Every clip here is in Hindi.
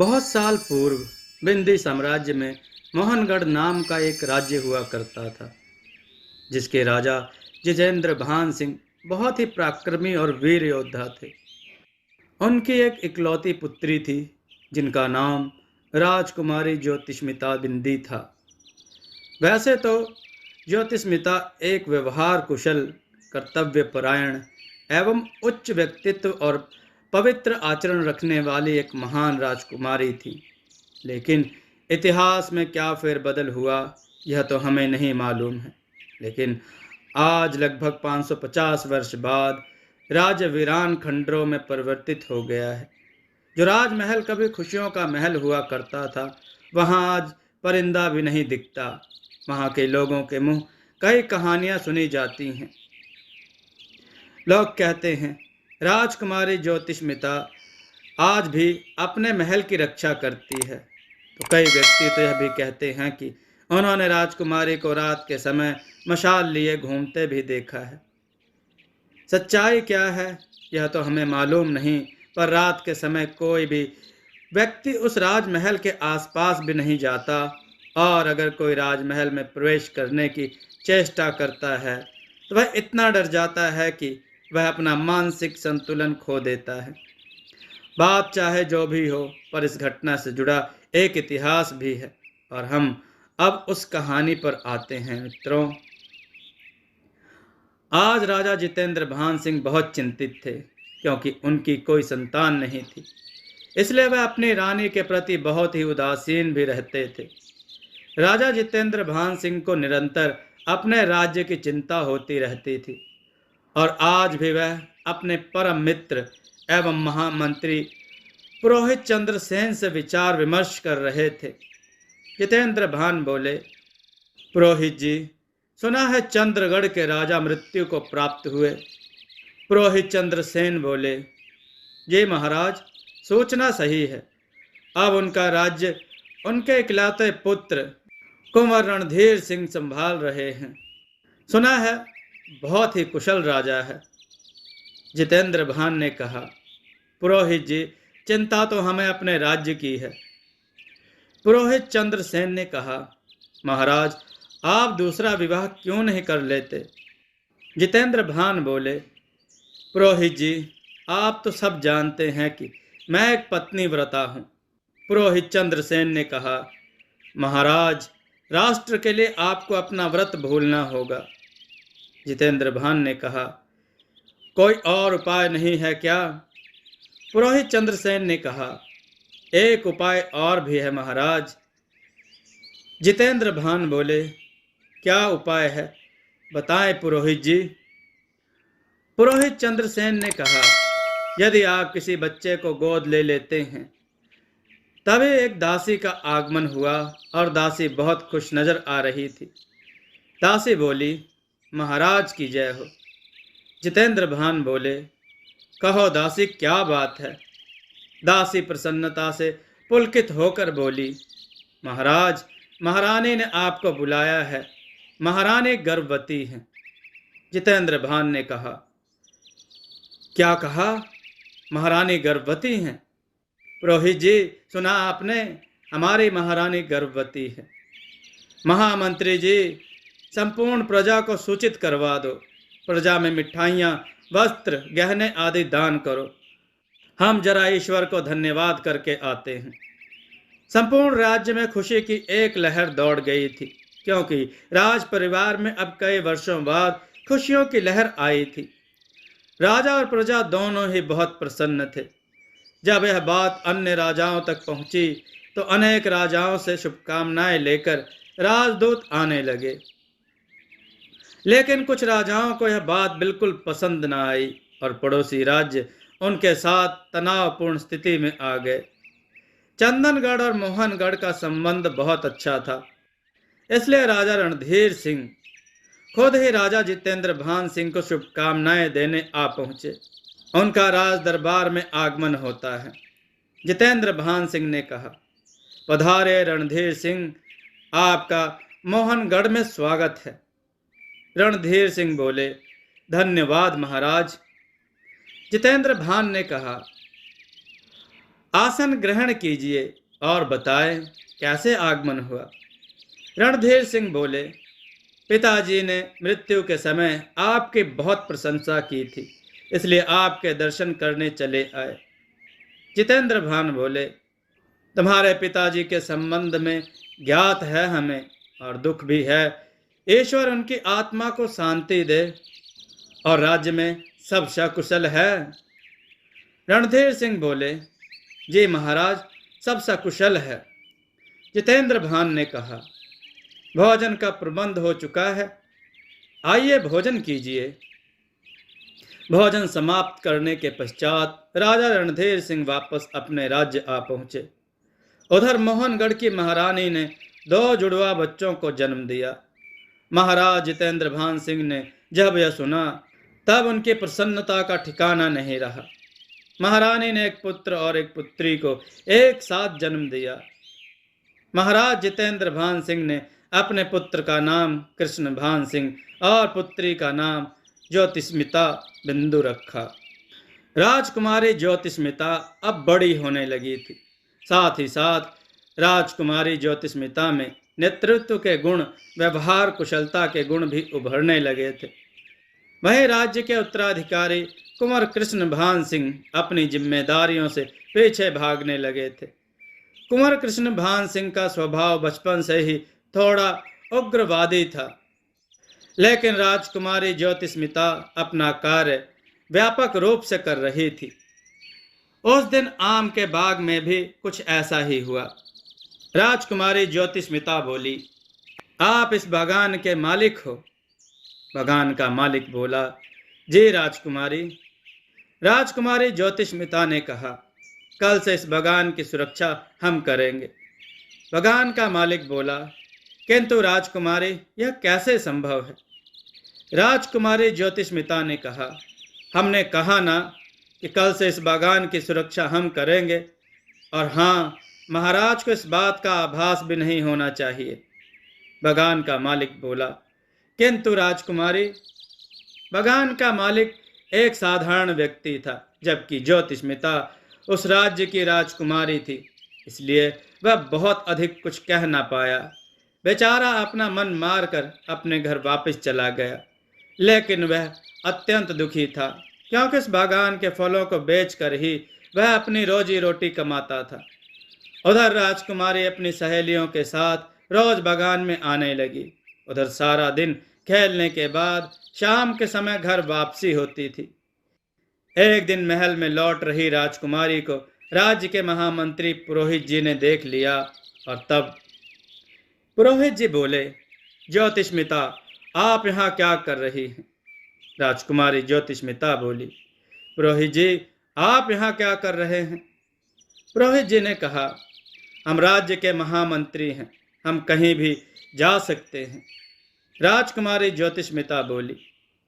बहुत साल पूर्व विंध्य साम्राज्य में मोहनगढ़ नाम का एक राज्य हुआ करता था, जिसके राजा जितेंद्र भान सिंह बहुत ही पराक्रमी और वीर योद्धा थे। उनकी एक इकलौती पुत्री थी, जिनका नाम राजकुमारी ज्योतिष्मिता बिंदी था। वैसे तो ज्योतिष्मिता एक व्यवहार कुशल, कर्तव्यपरायण एवं उच्च व्यक्तित्व और पवित्र आचरण रखने वाली एक महान राजकुमारी थी, लेकिन इतिहास में क्या फेरबदल हुआ यह तो हमें नहीं मालूम है। लेकिन आज लगभग 550 वर्ष बाद राज्य वीरान खंडरों में परिवर्तित हो गया है। जो राजमहल कभी खुशियों का महल हुआ करता था, वहाँ आज परिंदा भी नहीं दिखता। वहाँ के लोगों के मुंह कई कहानियाँ सुनी जाती हैं। लोग कहते हैं राजकुमारी ज्योतिष्मिता आज भी अपने महल की रक्षा करती है, तो कई व्यक्ति तो यह भी कहते हैं कि उन्होंने राजकुमारी को रात के समय मशाल लिए घूमते भी देखा है। सच्चाई क्या है यह तो हमें मालूम नहीं, पर रात के समय कोई भी व्यक्ति उस राजमहल के आसपास भी नहीं जाता, और अगर कोई राजमहल में प्रवेश करने की चेष्टा करता है तो वह इतना डर जाता है कि वह अपना मानसिक संतुलन खो देता है। बात चाहे जो भी हो, पर इस घटना से जुड़ा एक इतिहास भी है, और हम अब उस कहानी पर आते हैं। मित्रों, आज राजा जितेंद्र भान सिंह बहुत चिंतित थे, क्योंकि उनकी कोई संतान नहीं थी। इसलिए वह अपनी रानी के प्रति बहुत ही उदासीन भी रहते थे। राजा जितेंद्र भान सिंह को निरंतर अपने राज्य की चिंता होती रहती थी, और आज भी वह अपने परम मित्र एवं महामंत्री पुरोहित चंद्र सेन से विचार विमर्श कर रहे थे। जितेंद्र भान बोले, पुरोहित जी, सुना है चंद्रगढ़ के राजा मृत्यु को प्राप्त हुए। पुरोहित चंद्र सेन बोले, जी महाराज, सूचना सही है। अब उनका राज्य उनके इकलौते पुत्र कुंवर रणधीर सिंह संभाल रहे हैं। सुना है बहुत ही कुशल राजा है। जितेंद्र भान ने कहा, पुरोहित जी, चिंता तो हमें अपने राज्य की है। पुरोहित चंद्र सेन ने कहा, महाराज, आप दूसरा विवाह क्यों नहीं कर लेते? जितेंद्र भान बोले, पुरोहित जी, आप तो सब जानते हैं कि मैं एक पत्नी व्रता हूँ। पुरोहित चंद्र सेन ने कहा, महाराज, राष्ट्र के लिए आपको अपना व्रत भूलना होगा। जितेंद्र भान ने कहा, कोई और उपाय नहीं है क्या? पुरोहित चंद्रसेन ने कहा, एक उपाय और भी है महाराज। जितेंद्र भान बोले, क्या उपाय है, बताएं पुरोहित जी। पुरोहित चंद्रसेन ने कहा, यदि आप किसी बच्चे को गोद ले लेते हैं। तभी एक दासी का आगमन हुआ, और दासी बहुत खुश नजर आ रही थी। दासी बोली, महाराज की जय हो। जितेंद्र भान बोले, कहो दासी, क्या बात है? दासी प्रसन्नता से पुलकित होकर बोली, महाराज, महारानी ने आपको बुलाया है। महारानी गर्भवती हैं। जितेंद्र भान ने कहा, क्या कहा? महारानी गर्भवती हैं? पुरोहित जी, सुना आपने, हमारी महारानी गर्भवती है। महामंत्री जी, संपूर्ण प्रजा को सूचित करवा दो। प्रजा में मिठाइयाँ, वस्त्र, गहने आदि दान करो। हम जरा ईश्वर को धन्यवाद करके आते हैं। संपूर्ण राज्य में खुशी की एक लहर दौड़ गई थी, क्योंकि राज परिवार में अब कई वर्षों बाद खुशियों की लहर आई थी। राजा और प्रजा दोनों ही बहुत प्रसन्न थे। जब यह बात अन्य राजाओं तक पहुंची, तो अनेक राजाओं से शुभकामनाएं लेकर राजदूत आने लगे। लेकिन कुछ राजाओं को यह बात बिल्कुल पसंद न आई, और पड़ोसी राज्य उनके साथ तनावपूर्ण स्थिति में आ गए। चंदनगढ़ और मोहनगढ़ का संबंध बहुत अच्छा था, इसलिए राजा रणधीर सिंह खुद ही राजा जितेंद्र भान सिंह को शुभकामनाएं देने आ पहुंचे। उनका राज दरबार में आगमन होता है। जितेंद्र भान सिंह ने कहा, पधारे रणधीर सिंह, आपका मोहनगढ़ में स्वागत है। रणधीर सिंह बोले, धन्यवाद महाराज। जितेंद्र भान ने कहा, आसन ग्रहण कीजिए और बताएं कैसे आगमन हुआ। रणधीर सिंह बोले, पिताजी ने मृत्यु के समय आपकी बहुत प्रशंसा की थी, इसलिए आपके दर्शन करने चले आए। जितेंद्र भान बोले, तुम्हारे पिताजी के संबंध में ज्ञात है हमें और दुख भी है। ईश्वर उनकी आत्मा को शांति दे। और राज्य में सब सकुशल है? रणधीर सिंह बोले, जी महाराज, सब सकुशल है। जितेंद्र भान ने कहा, भोजन का प्रबंध हो चुका है, आइए भोजन कीजिए। भोजन समाप्त करने के पश्चात राजा रणधीर सिंह वापस अपने राज्य आ पहुंचे। उधर मोहनगढ़ की महारानी ने 2 जुड़वा बच्चों को जन्म दिया। महाराज जितेंद्र भान सिंह ने जब यह सुना तब उनकी प्रसन्नता का ठिकाना नहीं रहा। महारानी ने एक पुत्र और एक पुत्री को एक साथ जन्म दिया। महाराज जितेंद्र भान सिंह ने अपने पुत्र का नाम कृष्ण भान सिंह और पुत्री का नाम ज्योतिष्मिता बिंदु रखा। राजकुमारी ज्योतिष्मिता अब बड़ी होने लगी थी। साथ ही साथ राजकुमारी ज्योतिष्मिता में नेतृत्व के गुण, व्यवहार कुशलता के गुण भी उभरने लगे थे। वहीं राज्य के उत्तराधिकारी कुंवर कृष्ण भान सिंह अपनी जिम्मेदारियों से पीछे भागने लगे थे। कुंवर कृष्ण भान सिंह का स्वभाव बचपन से ही थोड़ा उग्रवादी था, लेकिन राजकुमारी ज्योतिष्मिता अपना कार्य व्यापक रूप से कर रही थी। उस दिन आम के बाग में भी कुछ ऐसा ही हुआ। राजकुमारी ज्योतिष्मिता बोली, आप इस बागान के मालिक हो? बागान का मालिक बोला, जी राजकुमारी। राजकुमारी ज्योतिष्मिता ने कहा, कल से इस बागान की सुरक्षा हम करेंगे। बागान का मालिक बोला, किंतु राजकुमारी, यह कैसे संभव है? राजकुमारी ज्योतिष्मिता ने कहा, हमने कहा ना कि कल से इस बागान की सुरक्षा हम करेंगे, और हाँ, महाराज को इस बात का आभास भी नहीं होना चाहिए। बागान का मालिक बोला, किंतु राजकुमारी। बागान का मालिक एक साधारण व्यक्ति था, जबकि ज्योतिष्मिता उस राज्य की राजकुमारी थी, इसलिए वह बहुत अधिक कुछ कह ना पाया। बेचारा अपना मन मारकर अपने घर वापस चला गया, लेकिन वह अत्यंत दुखी था, क्योंकि इस बागान के फलों को बेचकर ही वह अपनी रोजी रोटी कमाता था। उधर राजकुमारी अपनी सहेलियों के साथ रोज बागान में आने लगी। उधर सारा दिन खेलने के बाद शाम के समय घर वापसी होती थी। एक दिन महल में लौट रही राजकुमारी को राज्य के महामंत्री पुरोहित जी ने देख लिया, और तब पुरोहित जी बोले, ज्योतिष्मिता, आप यहाँ क्या कर रही हैं? राजकुमारी ज्योतिष्मिता बोली, पुरोहित जी, आप यहाँ क्या कर रहे हैं? पुरोहित जी ने कहा, हम राज्य के महामंत्री हैं, हम कहीं भी जा सकते हैं। राजकुमारी ज्योतिष्मिता बोली,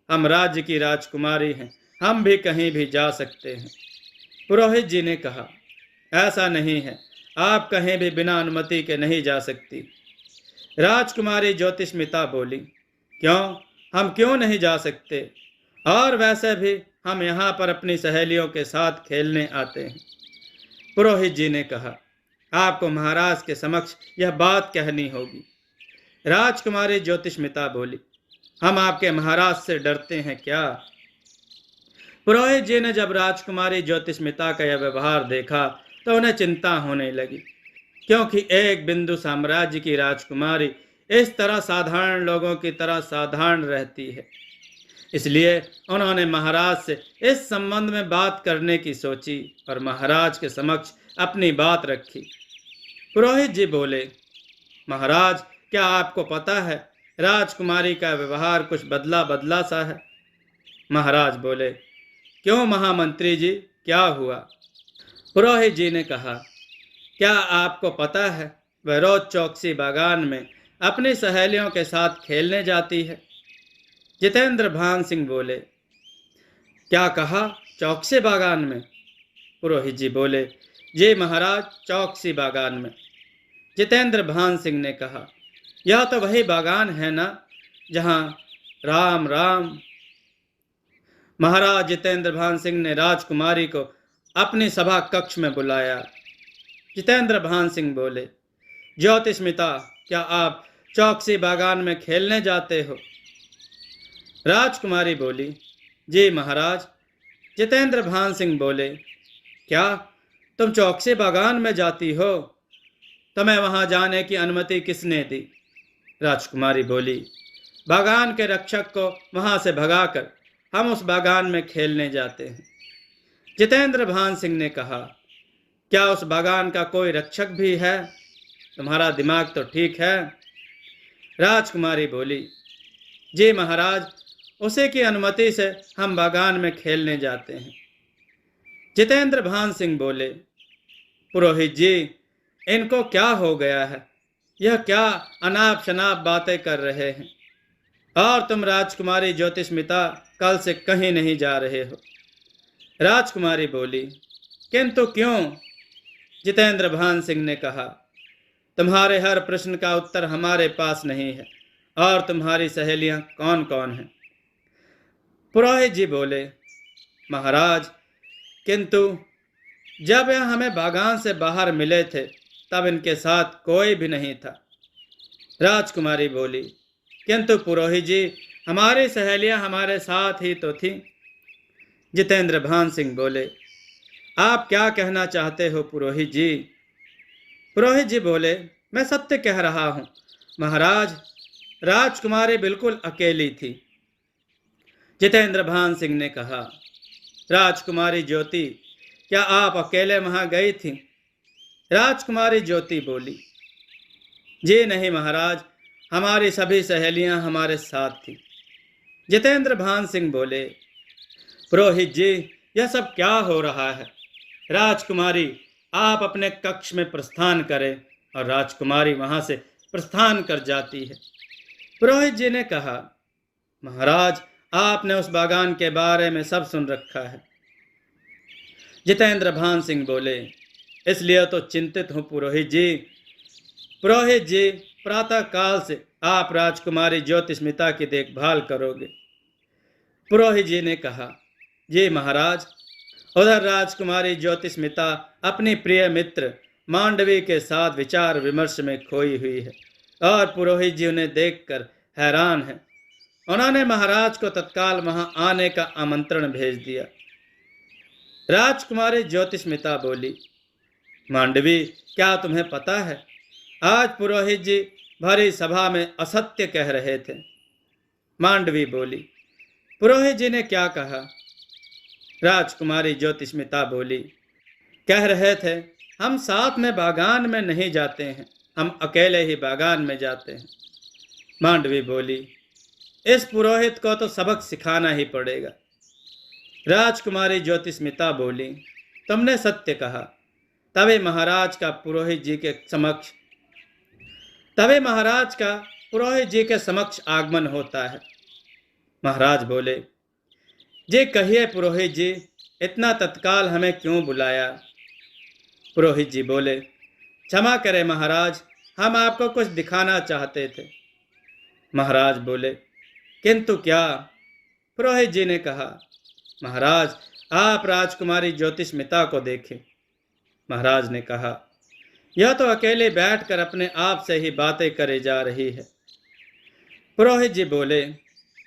हम राज्य की राजकुमारी हैं, हम भी कहीं भी जा सकते हैं। पुरोहित जी ने कहा, ऐसा नहीं है, आप कहीं भी बिना अनुमति के नहीं जा सकती। राजकुमारी ज्योतिष्मिता बोली, क्यों? हम क्यों नहीं जा सकते? और वैसे भी हम यहाँ पर अपनी सहेलियों के साथ खेलने आते हैं। पुरोहित जी ने कहा, आपको महाराज के समक्ष यह बात कहनी होगी। राजकुमारी ज्योतिष्मिता बोली, हम आपके महाराज से डरते हैं क्या? पुरोहित जी ने जब राजकुमारी ज्योतिष्मिता का यह व्यवहार देखा तो उन्हें चिंता होने लगी, क्योंकि एक बिंदु साम्राज्य की राजकुमारी इस तरह साधारण लोगों की तरह साधारण रहती है। इसलिए उन्होंने महाराज से इस संबंध में बात करने की सोची और महाराज के समक्ष अपनी बात रखी। पुरोहित जी बोले, महाराज, क्या आपको पता है राजकुमारी का व्यवहार कुछ बदला बदला सा है? महाराज बोले, क्यों महामंत्री जी, क्या हुआ? पुरोहित जी ने कहा, क्या आपको पता है वह रोज चौकसी बागान में अपनी सहेलियों के साथ खेलने जाती है? जितेंद्र भान सिंह बोले, क्या कहा, चौकसी बागान में? पुरोहित जी बोले, जी महाराज, चौकसी बागान में। जितेंद्र भान सिंह ने कहा, यह तो वही बागान है ना जहां राम राम। महाराज जितेंद्र भान सिंह ने राजकुमारी को अपनी सभा कक्ष में बुलाया जितेंद्र भान सिंह बोले, ज्योतिष्मिता, क्या आप चौकसी बागान में खेलने जाते हो? राजकुमारी बोली, जी महाराज। जितेंद्र भान सिंह बोले, क्या तुम चौकसी बागान में जाती हो? तुम्हें वहां जाने की अनुमति किसने दी? राजकुमारी बोली, बागान के रक्षक को वहां से भगाकर हम उस बागान में खेलने जाते हैं। जितेंद्र भान सिंह ने कहा, क्या उस बागान का कोई रक्षक भी है? तुम्हारा दिमाग तो ठीक है। राजकुमारी बोली, जी महाराज, उसी की अनुमति से हम बागान में खेलने जाते हैं। जितेंद्र भान सिंह बोले, पुरोहित जी, इनको क्या हो गया है? यह क्या अनाप शनाप बातें कर रहे हैं? और तुम राजकुमारी ज्योतिष्मिता कल से कहीं नहीं जा रहे हो। राजकुमारी बोली, किंतु क्यों? जितेंद्र भान सिंह ने कहा, तुम्हारे हर प्रश्न का उत्तर हमारे पास नहीं है। और तुम्हारी सहेलियां कौन कौन हैं? पुरोहित जी बोले, महाराज, किंतु जब यह हमें बागान से बाहर मिले थे तब इनके साथ कोई भी नहीं था। राजकुमारी बोली, किंतु पुरोहित जी, हमारी सहेलियां हमारे साथ ही तो थीं। जितेंद्र भान सिंह बोले, आप क्या कहना चाहते हो पुरोहित जी? पुरोहित जी बोले, मैं सत्य कह रहा हूं महाराज, राजकुमारी बिल्कुल अकेली थी। जितेंद्र भान सिंह ने कहा, राजकुमारी ज्योति, क्या आप अकेले वहां गई थी? राजकुमारी ज्योति बोली, जी नहीं महाराज, हमारी सभी सहेलियां हमारे साथ थी। जितेंद्र भान सिंह बोले, पुरोहित जी, यह सब क्या हो रहा है? राजकुमारी, आप अपने कक्ष में प्रस्थान करें। और राजकुमारी वहां से प्रस्थान कर जाती है। पुरोहित जी ने कहा, महाराज, आपने उस बागान के बारे में सब सुन रखा है। जितेंद्र भान सिंह बोले, इसलिए तो चिंतित हूं पुरोहित जी। पुरोहित जी, प्रातः काल से आप राजकुमारी ज्योतिष्मिता की देखभाल करोगे। पुरोहित जी ने कहा, जी महाराज। उधर राजकुमारी ज्योतिष्मिता अपनी प्रिय मित्र मांडवी के साथ विचार विमर्श में खोई हुई है और पुरोहित जी उन्हें देखकर हैरान हैं। उन्होंने महाराज को तत्काल वहां आने का आमंत्रण भेज दिया। राजकुमारी ज्योतिष्मिता बोली, मांडवी, क्या तुम्हें पता है, आज पुरोहित जी भरी सभा में असत्य कह रहे थे। मांडवी बोली, पुरोहित जी ने क्या कहा? राजकुमारी ज्योतिष्मिता बोली, कह रहे थे, हम साथ में बागान में नहीं जाते हैं, हम अकेले ही बागान में जाते हैं। मांडवी बोली, इस पुरोहित को तो सबक सिखाना ही पड़ेगा। राजकुमारी ज्योतिष्मिता बोली, तुमने सत्य कहा। तभी महाराज का पुरोहित जी के समक्ष आगमन होता है। महाराज बोले, जी कहिए पुरोहित जी, इतना तत्काल हमें क्यों बुलाया? पुरोहित जी बोले, क्षमा करें महाराज, हम आपको कुछ दिखाना चाहते थे। महाराज बोले, किंतु क्या? पुरोहित जी ने कहा, महाराज, आप राजकुमारी ज्योतिष्मिता को देखें। महाराज ने कहा, यह तो अकेले बैठकर अपने आप से ही बातें करे जा रही है। पुरोहित जी बोले,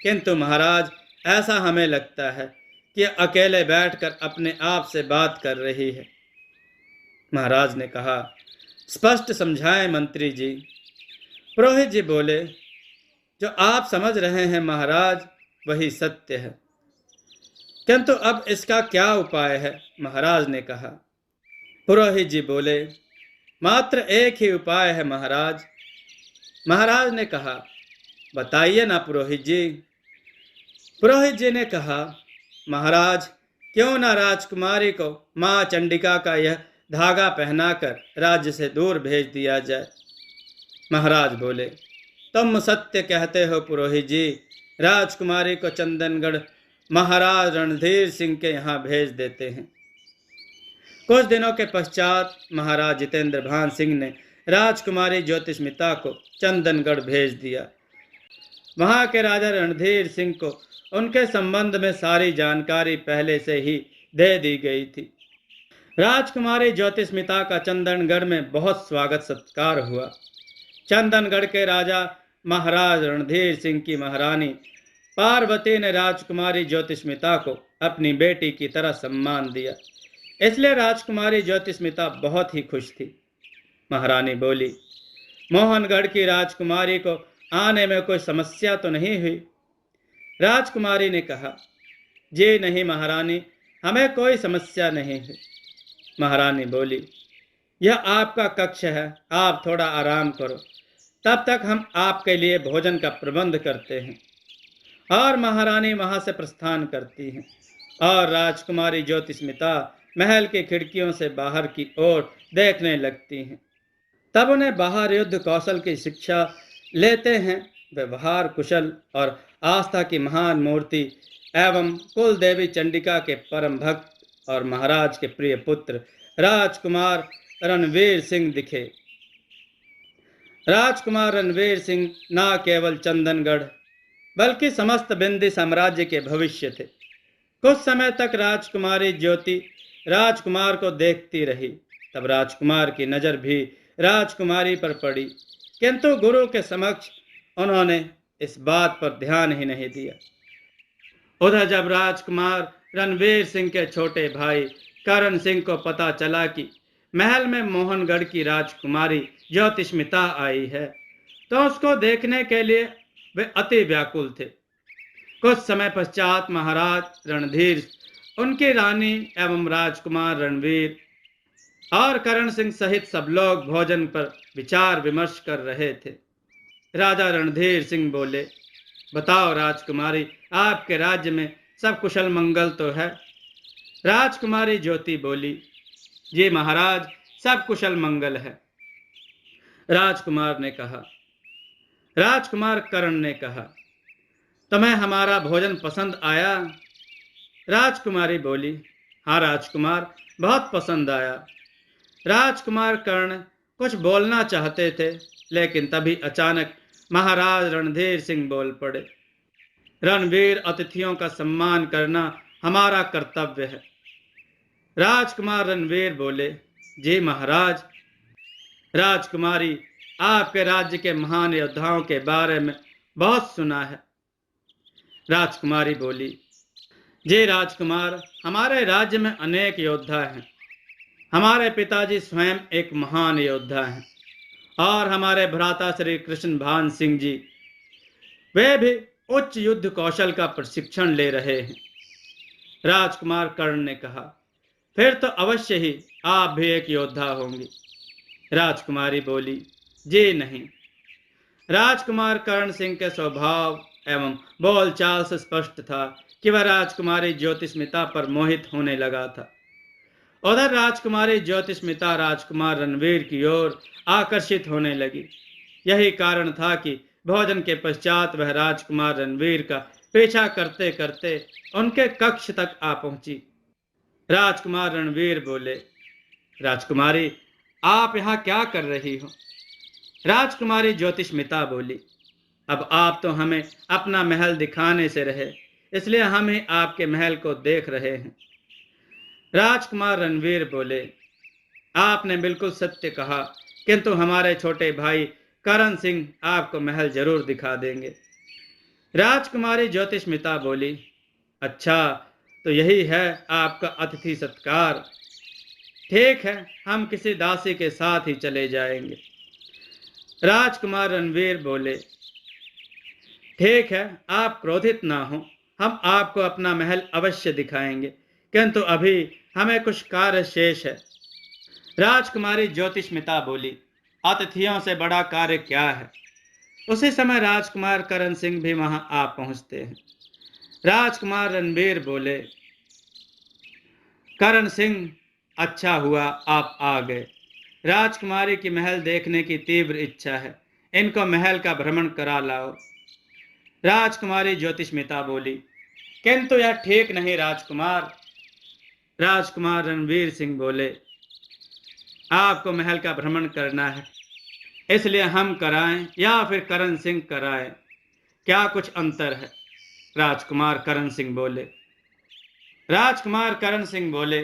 किंतु महाराज, ऐसा हमें लगता है कि अकेले बैठकर अपने आप से बात कर रही है। महाराज ने कहा, स्पष्ट समझाएं मंत्री जी। पुरोहित जी बोले, जो आप समझ रहे हैं महाराज, वही सत्य है, किंतु अब इसका क्या उपाय है? महाराज ने कहा। पुरोहित जी बोले, मात्र एक ही उपाय है महाराज। महाराज ने कहा, बताइए ना पुरोहित जी। पुरोहित जी ने कहा, महाराज, क्यों ना राजकुमारी को मां चंडिका का यह धागा पहनाकर राज्य से दूर भेज दिया जाए। महाराज बोले, तुम सत्य कहते हो पुरोहित जी, राजकुमारी को चंदनगढ़ महाराज रणधीर सिंह के यहाँ भेज देते हैं। कुछ दिनों के पश्चात महाराज जितेंद्र भान सिंह ने राजकुमारी ज्योतिष्मिता को चंदनगढ़ भेज दिया। वहां के राजा रणधीर सिंह को उनके संबंध में सारी जानकारी पहले से ही दे दी गई थी। राजकुमारी ज्योतिष्मिता का चंदनगढ़ में बहुत स्वागत सत्कार हुआ। चंदनगढ़ के राजा महाराज रणधीर सिंह की महारानी पार्वती ने राजकुमारी ज्योतिष्मिता को अपनी बेटी की तरह सम्मान दिया, इसलिए राजकुमारी ज्योतिष्मिता बहुत ही खुश थी। महारानी बोली, मोहनगढ़ की राजकुमारी को आने में कोई समस्या तो नहीं हुई? राजकुमारी ने कहा, जी नहीं महारानी, हमें कोई समस्या नहीं हुई। महारानी बोली, यह आपका कक्ष है, आप थोड़ा आराम करो, तब तक हम आपके लिए भोजन का प्रबंध करते हैं। और महारानी वहां से प्रस्थान करती हैं और राजकुमारी ज्योतिष्मिता महल की खिड़कियों से बाहर की ओर देखने लगती हैं। तब उन्हें बाहर युद्ध कौशल की शिक्षा लेते हैं। व्यवहार कुशल और आस्था की महान मूर्ति एवं कुल देवी चंडिका के परम भक्त और महाराज के प्रिय पुत्र राजकुमार रणवीर सिंह दिखे। राजकुमार रणवीर सिंह न केवल चंदनगढ़ बल्कि समस्त बिंदी साम्राज्य के भविष्य थे। कुछ समय तक राजकुमारी ज्योति राजकुमार को देखती रही। तब राजकुमार की नजर भी राजकुमारी पर पड़ी, किंतु गुरु के समक्ष उन्होंने इस बात पर ध्यान ही नहीं दिया। उधर जब राजकुमार रणवीर सिंह के छोटे भाई करण सिंह को पता चला कि महल में मोहनगढ़ की राजकुमारी ज्योतिष्मिता आई है, तो उसको देखने के लिए वे अति व्याकुल थे। कुछ समय पश्चात महाराज रणधीर, उनकी रानी एवं राजकुमार रणवीर और करण सिंह सहित सब लोग भोजन पर विचार विमर्श कर रहे थे। राजा रणधीर सिंह बोले, बताओ राजकुमारी, आपके राज्य में सब कुशल मंगल तो है? राजकुमारी ज्योति बोली, जी महाराज, सब कुशल मंगल है। राजकुमार ने कहा। राजकुमार करण ने कहा, तुम्हें हमारा भोजन पसंद आया? राजकुमारी बोली, हाँ राजकुमार, बहुत पसंद आया। राजकुमार कर्ण कुछ बोलना चाहते थे, लेकिन तभी अचानक महाराज रणधीर सिंह बोल पड़े, रणवीर, अतिथियों का सम्मान करना हमारा कर्तव्य है। राजकुमार रणवीर बोले, जी महाराज। राजकुमारी, आपके राज्य के महान योद्धाओं के बारे में बहुत सुना है। राजकुमारी बोली, जी राजकुमार, हमारे राज्य में अनेक योद्धा हैं। हमारे पिताजी स्वयं एक महान योद्धा हैं और हमारे भ्राता श्री कृष्ण भान सिंह जी, वे भी उच्च युद्ध कौशल का प्रशिक्षण ले रहे हैं। राजकुमार कर्ण ने कहा, फिर तो अवश्य ही आप भी एक योद्धा होंगे। राजकुमारी बोली, जी नहीं। राजकुमार कर्ण सिंह के स्वभाव एवं बोलचाल से स्पष्ट था कि वह राजकुमारी ज्योतिष्मिता पर मोहित होने लगा था। उधर राजकुमारी ज्योतिष्मिता राजकुमार रणवीर की ओर आकर्षित होने लगी। यही कारण था कि भोजन के पश्चात वह राजकुमार रणवीर का पीछा करते करते उनके कक्ष तक आ पहुंची। राजकुमार रणवीर बोले, राजकुमारी, आप यहाँ क्या कर रही हो? राजकुमारी ज्योतिष्मिता बोली, अब आप तो हमें अपना महल दिखाने से रहे, इसलिए हम ही आपके महल को देख रहे हैं। राजकुमार रणवीर बोले, आपने बिल्कुल सत्य कहा, किंतु हमारे छोटे भाई करण सिंह आपको महल जरूर दिखा देंगे। राजकुमारी ज्योतिष्मिता बोली, अच्छा, तो यही है आपका अतिथि सत्कार। ठीक है, हम किसी दासी के साथ ही चले जाएंगे। राजकुमार रणवीर बोले, ठीक है, आप क्रोधित ना हो, हम आपको अपना महल अवश्य दिखाएंगे, किंतु अभी हमें कुछ कार्य शेष है। राजकुमारी ज्योतिष्मिता बोली, अतिथियों से बड़ा कार्य क्या है? उसी समय राजकुमार करण सिंह भी वहां आ पहुंचते हैं। राजकुमार रणवीर बोले, करण सिंह, अच्छा हुआ आप आ गए। राजकुमारी की महल देखने की तीव्र इच्छा है, इनको महल का भ्रमण करा लाओ। राजकुमारी ज्योतिष्मिता बोली, किंतु यह ठीक नहीं राजकुमार। राजकुमार रणवीर सिंह बोले, आपको महल का भ्रमण करना है, इसलिए हम कराएं या फिर करण सिंह कराएं, क्या कुछ अंतर है? राजकुमार करण सिंह बोले। राजकुमार करण सिंह बोले,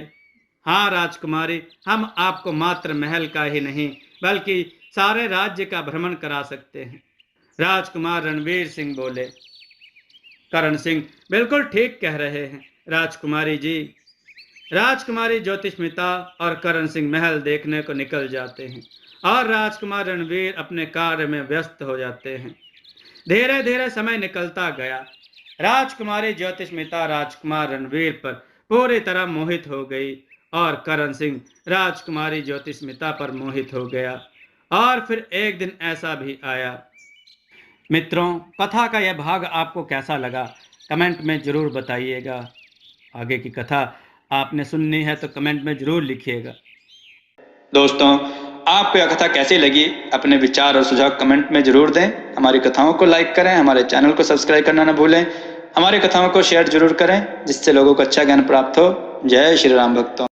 हाँ राजकुमारी, हम आपको मात्र महल का ही नहीं बल्कि सारे राज्य का भ्रमण करा सकते हैं। राजकुमार रणवीर सिंह बोले। करण सिंह बिल्कुल ठीक कह रहे हैं राजकुमारी जी। राजकुमारी ज्योतिष्मिता और करण सिंह महल देखने को निकल जाते हैं और राजकुमार रणवीर अपने कार्य में व्यस्त हो जाते हैं। धीरे धीरे समय निकलता गया। राजकुमारी ज्योतिष्मिता राजकुमार रणवीर पर पूरी तरह मोहित हो गई और करण सिंह राजकुमारी ज्योतिष्मिता पर मोहित हो गया। और फिर एक दिन ऐसा भी आया। मित्रों, कथा का यह भाग आपको कैसा लगा कमेंट में ज़रूर बताइएगा। आगे की कथा आपने सुननी है तो कमेंट में ज़रूर लिखिएगा। दोस्तों, आपको यह कथा कैसी लगी अपने विचार और सुझाव कमेंट में जरूर दें। हमारी कथाओं को लाइक करें, हमारे चैनल को सब्सक्राइब करना न भूलें। हमारी कथाओं को शेयर जरूर करें जिससे लोगों को अच्छा ज्ञान प्राप्त हो। जय श्री राम भक्तों।